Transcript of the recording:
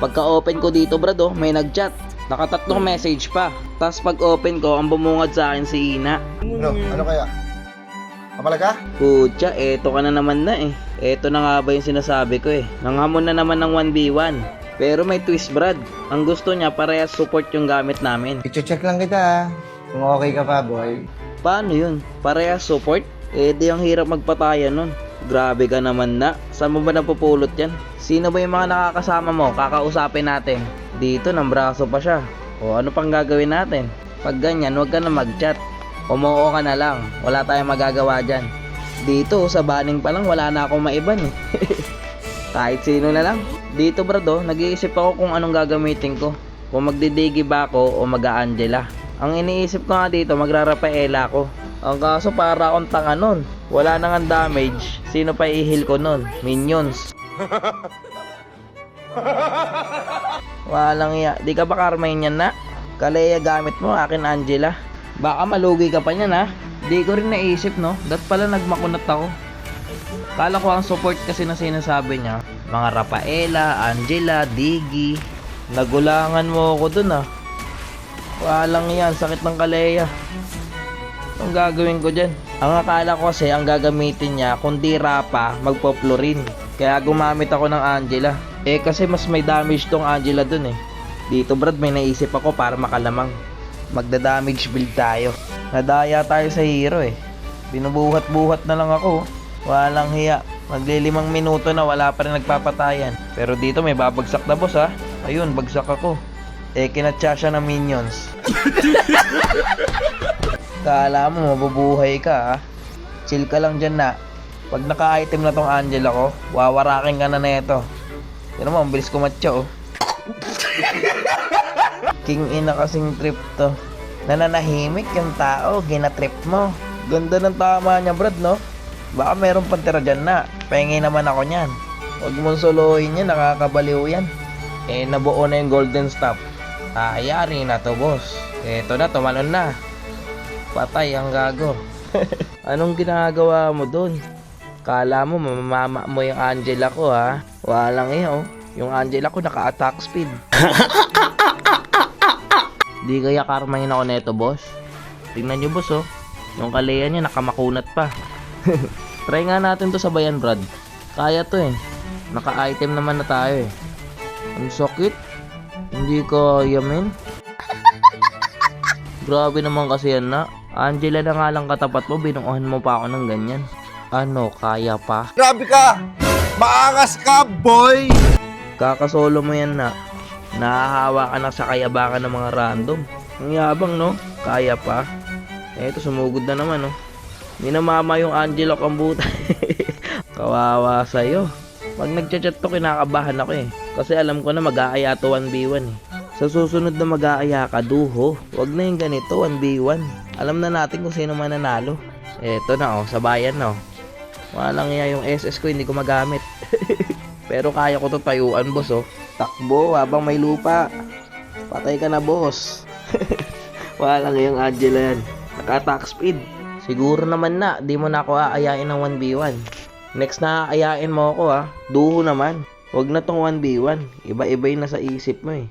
Pagka-open ko dito brad may nag-chat. Nakatatlong message pa. Tapos pag-open ko, ang bumungad sa akin si Ina. Ano kaya? Kapalaga? Putya, eto ka na naman na eh. Eto na nga ba yung sinasabi ko eh. Nanghamon na naman ng 1v1. Pero may twist brad. Ang gusto niya parehas support yung gamit namin. I-check lang kita. Kung okay ka pa, boy. Paano yun? Parehas support? Di ang hirap magpatayan nun. Grabe ka naman na. Saan mo ba napupulot yan? Sino ba yung mga nakakasama mo? Kakausapin natin. Dito ng braso pa siya. O ano pang gagawin natin? Pag ganyan, huwag ka na mag-chat. Umuo ka na lang. Wala tayong magagawa dyan. Dito sa baning pa lang wala na akong maiban eh. Kahit sino na lang. Dito brado, nag-iisip ako kung anong gagamitin ko. Kung magdidigi ba ako o mag-a-Angela. Ang iniisip ko nga dito, magra-Rafaela ako. Ang kaso para akong tanga nun. Wala nang ang damage. Sino pa i-heal ko nun? Minions. Walang iya. Di ka ba Carmine yan na? Kaleya gamit mo, akin Angela. Baka malugi ka pa niyan ha. Di ko rin naisip no. Dat pala nagmakunat ako. Kala ko ang support kasi na sinasabi niya. Mga Rafaela, Angela, Digi. Nagulangan mo ako dun ah. Walang yan, sakit ng kaleya. Ang gagawin ko dyan? Ang akala ko kasi ang gagamitin niya kundi Rafa, magpo-fluorine. Kaya gumamit ako ng Angela. Kasi mas may damage tong Angela dun eh. Dito brad may naisip ako para makalamang. Magda-damage build tayo. Nadaya tayo sa hero eh. Binubuhat-buhat na lang ako. Walang hiya. Magli-5 minuto na wala pa rin nagpapatayan. Pero dito may babagsak na boss ha. Ayun, bagsak ako. Kinatcha siya ng minions. Kala mo mabubuhay ka ha. Chill ka lang dyan na. Pag naka-item na tong Angela ko, wawarakin ka na neto. Yan mo, ang bilis kumatcha oh. King ina kasing trip to. Nananahimik yung tao, ginatrip mo. Ganda ng tama niya brad no. Baka meron pang tira dyan na. Pengi naman ako nyan. Huwag mong solohin yan, nakakabaliw yan. Nabuo na yung golden staff. Ayari na to boss. Eto na, tumalon na. Patay ang gago. Anong ginagawa mo dun? Kala mo mamama mo yung Angela ko ha. Walang iyo. Yung Angela ko naka-attack speed. Di kaya Carmine ako neto boss. Tingnan nyo boss oh. Yung kaleya niya nakamakunat pa. Try nga natin to sa bayan brad. Kaya to eh. Naka-item naman na tayo eh. Ang sakit. Hindi ko yamin. Grabe naman kasi yan na. Angela na nga lang katapat mo, binuuhan mo pa ako ng ganyan. Ano, kaya pa? Grabe ka! Maangas ka, boy! Kakasolo mo yan na. Nahahawa ka na sa kayabangan ng mga random. Ang yabang no? Kaya pa? Eto, sumugod na naman no? Minamama yung Angela kambuta. Kawawa sa'yo. Pag nagchat-chat to, kinakabahan ako eh. Kasi alam ko na mag-aaya to 1v1 eh. Sa susunod na mag-aaya ka, duho. Wag na yung ganito, 1v1. Alam na natin kung sino mananalo. Eto na oh, sa bayan no. Walang iya yung SS ko, hindi ko magamit. Pero kaya ko to tayuan boss oh. Takbo habang may lupa. Patay ka na boss. Walang yung Angela yan. Naka-attack speed. Siguro naman na, di mo na ako aayain ng 1v1. Next na aayain mo ako ha. Duho naman. Wag na tong 1v1. Iba-iba yung nasa isip mo eh.